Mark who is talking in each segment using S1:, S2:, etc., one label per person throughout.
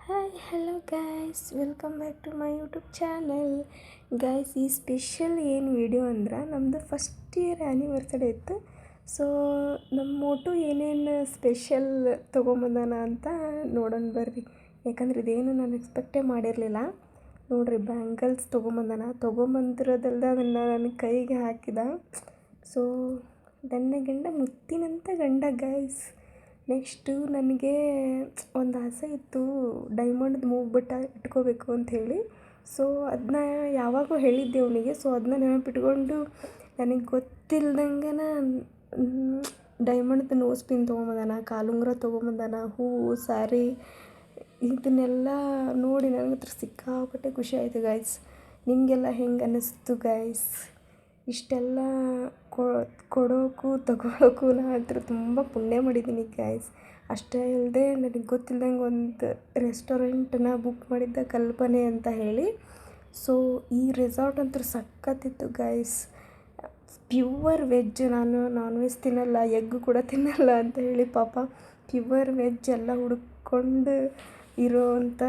S1: Hi hello guys, welcome back to my YouTube channel. Guys, ಈ special ಏನು video ಅಂದ್ರೆ ನಮ್ಮದು ಫಸ್ಟ್ ಇಯರ್ ಆ್ಯನಿವರ್ಸರಿ ಇತ್ತು. ಸೊ ನಮ್ಮ ಮೋಟು ಏನೇನು ಸ್ಪೆಷಲ್ ತೊಗೊಂಬಂದಾನ ಅಂತ ನೋಡೋಣ ಬರ್ರಿ. ಯಾಕಂದ್ರೆ ಇದೇನು ನಾನು ಎಕ್ಸ್ಪೆಕ್ಟೇ ಮಾಡಿರಲಿಲ್ಲ. ನೋಡಿರಿ, ಬ್ಯಾಂಗಲ್ಸ್ ತೊಗೊಂಬಂದಿರೋದಲ್ದ ಅದನ್ನು ನನ್ನ ಕೈಗೆ ಹಾಕಿದ. ಸೊ ನನ್ನ ಗಂಡ ಮುತ್ತಿನಂಥ ಗಂಡ ಗೈಸ್. ನೆಕ್ಸ್ಟು ನನಗೆ ಒಂದು ಆಸೆ ಇತ್ತು, ಡೈಮಂಡ್ದು ಮೂಗ್ಬೆಟ್ಟ ಇಟ್ಕೋಬೇಕು ಅಂಥೇಳಿ. ಸೊ ಅದನ್ನ ಯಾವಾಗೋ ಹೇಳಿದ್ದೆ ಅವನಿಗೆ. ಸೊ ಅದನ್ನ ನೆನಪಿಟ್ಕೊಂಡು ನನಗೆ ಗೊತ್ತಿಲ್ದಂಗೆ ಡೈಮಂಡ್ದು ನೋಸ್ ಪಿನ್ ತೊಗೊಂಬಂದಾನ, ಕಾಲುಂಗುರ ತೊಗೊಂಬಂದಾನ, ಹೂವು, ಸ್ಯಾರಿ ಇದನ್ನೆಲ್ಲ ನೋಡಿ ನನಗಂತೂ ಸಿಕ್ಕಾಪಟ್ಟೆ ಖುಷಿ ಆಯಿತು ಗೈಸ್. ನಿಮಗೆಲ್ಲ ಹೆಂಗೆ ಅನ್ನಿಸ್ತು ಗೈಸ್? ಇಷ್ಟೆಲ್ಲ ಕೊಡೋಕ್ಕೂ ತಗೊಳ್ಳೋಕ್ಕೂ ನಾನು ಹತ್ರ ತುಂಬ ಪುಣ್ಯ ಮಾಡಿದ್ದೀನಿ ಗೈಸ್. ಅಷ್ಟೇ ಅಲ್ಲದೆ ನನಗೆ ಗೊತ್ತಿಲ್ದಂಗೆ ಒಂದು ರೆಸ್ಟೋರೆಂಟನ್ನ ಬುಕ್ ಮಾಡಿದ್ದ, ಕಲ್ಪನೆ ಅಂತ ಹೇಳಿ. ಸೊ ಈ ರೆಸಾರ್ಟ್ ಅಂತೂ ಸಖತ್ತಿತ್ತು ಗೈಸ್. Pure veg. ನಾನು ನಾನ್ ವೆಜ್ ತಿನ್ನಲ್ಲ, ಎಗ್ ಕೂಡ ತಿನ್ನಲ್ಲ ಅಂತ ಹೇಳಿ ಪಾಪ ಪ್ಯೂವರ್ ವೆಜ್ ಎಲ್ಲ ಹುಡ್ಕೊಂಡು ಇರೋವಂಥ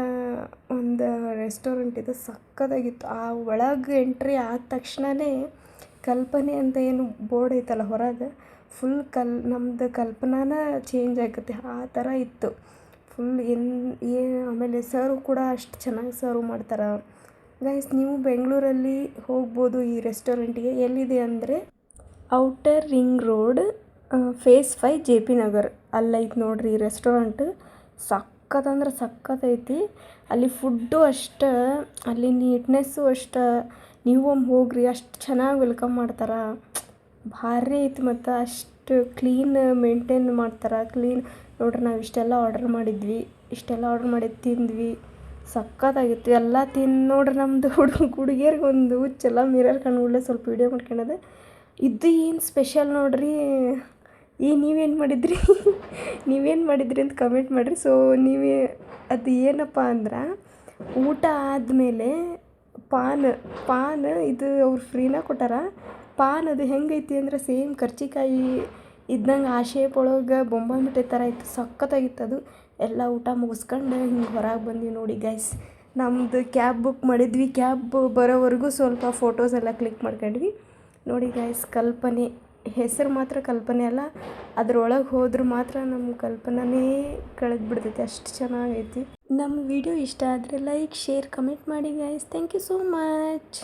S1: ಒಂದು ರೆಸ್ಟೋರೆಂಟ್ ಇದು. ಸಖತ್ತಾಗಿತ್ತು. ಆ ಒಳಗೆ ಎಂಟ್ರಿ ಆದ ತಕ್ಷಣವೇ ಕಲ್ಪನೆ ಅಂತ ಏನು ಬೋರ್ಡ್ ಐತಲ್ಲ ಹೊರಗೆ, ಫುಲ್ ನಮ್ಮದು ಕಲ್ಪನಾನ ಚೇಂಜ್ ಆಗುತ್ತೆ ಆ ಥರ ಇತ್ತು ಫುಲ್. ಆಮೇಲೆ ಸರ್ವ್ ಕೂಡ ಅಷ್ಟು ಚೆನ್ನಾಗಿ ಸರ್ವ್ ಮಾಡ್ತಾರೆ ಗೈಸ್. ನೀವು ಬೆಂಗಳೂರಲ್ಲಿ ಹೋಗ್ಬೋದು ಈ ರೆಸ್ಟೋರೆಂಟಿಗೆ. ಎಲ್ಲಿದೆ ಅಂದರೆ outer ring road, phase 5, J P Nagar ಅಲ್ಲೈತೆ ನೋಡ್ರಿ ಈ ರೆಸ್ಟೋರೆಂಟ್. ಸಖತ್ತಂದ್ರೆ ಸಖತ್ತೈತಿ. ಅಲ್ಲಿ ಫುಡ್ಡು ಅಷ್ಟು, ಅಲ್ಲಿ ನೀಟ್ನೆಸ್ಸು ಅಷ್ಟು. ನೀವು ಒಮ್ಮೆ ಹೋಗ್ರಿ, ಅಷ್ಟು ಚೆನ್ನಾಗಿ ವೆಲ್ಕಮ್ ಮಾಡ್ತಾರೆ. ಭಾರಿ ಐತಿ. ಮತ್ತು ಅಷ್ಟು ಕ್ಲೀನ್ ಮೇಂಟೈನ್ ಮಾಡ್ತಾರೆ. ಕ್ಲೀನ್ ನೋಡ್ರಿ, ನಾವು ಇಷ್ಟೆಲ್ಲ ಆರ್ಡರ್ ಮಾಡಿದ್ವಿ, ತಿಂದ್ವಿ. ಸಖತ್ತಾಗಿತ್ತು. ಎಲ್ಲ ತಿಂದು ನೋಡ್ರಿ, ನಮ್ಮದು ಹುಡುಗಿಯರಿಗೆ ಒಂದು ಹುಚ್ಚೆಲ್ಲ ಮಿರರ್ ಕಣ್ಗುಳ್ಳೆ ಸ್ವಲ್ಪ ವೀಡಿಯೋ ಮಾಡ್ಕೊಳೋದು. ಇದು ಏನು ಸ್ಪೆಷಲ್ ನೋಡ್ರಿ. ನೀವೇನು ಮಾಡಿದ್ರಿ ಅಂತ ಕಮೆಂಟ್ ಮಾಡಿರಿ. ಸೊ ಅದು ಏನಪ್ಪ ಅಂದ್ರೆ, ಊಟ ಆದಮೇಲೆ ಪಾನ್ ಇದು ಅವ್ರು ಫ್ರೀನ ಕೊಟ್ಟಾರ. ಪಾನ್ ಅದು ಹೆಂಗೈತಿ ಅಂದರೆ ಸೇಮ್ ಕರ್ಜಿಕಾಯಿ ಇದ್ದಂಗೆ ಆ ಶೇಪ್ ಒಳಗೆ ಬೊಂಬಾಮಿಠಾಯಿ ಥರ ಇತ್ತು. ಸಖತ್ತಾಗಿತ್ತು ಅದು. ಎಲ್ಲ ಊಟ ಮುಗಿಸ್ಕೊಂಡು ಹಿಂಗೆ ಹೊರಗೆ ಬಂದ್ವಿ ನೋಡಿ ಗೈಸ್. ನಮ್ಮದು ಕ್ಯಾಬ್ ಬುಕ್ ಮಾಡಿದ್ವಿ. ಕ್ಯಾಬ್ ಬರೋವರೆಗೂ ಸ್ವಲ್ಪ ಫೋಟೋಸ್ ಎಲ್ಲ ಕ್ಲಿಕ್ ಮಾಡ್ಕೊಂಡ್ವಿ ನೋಡಿ ಗೈಸ್. ಕಲ್ಪನೆ ಹೆಸರು ಮಾತ್ರ ಕಲ್ಪನೆ ಅಲ್ಲ, ಅದ್ರೊಳಗೆ ಹೋದ್ರೆ ಮಾತ್ರ ನಮ್ಮ ಕಲ್ಪನೆ ಕಳೆದ್ಬಿಡ್ತೈತಿ. ಅಷ್ಟು ಚೆನ್ನಾಗೈತಿ. ನಮ್ಮ ವಿಡಿಯೋ ಇಷ್ಟ ಆದರೆ ಲೈಕ್, ಶೇರ್, ಕಮೆಂಟ್ ಮಾಡಿ guys. Thank you so much.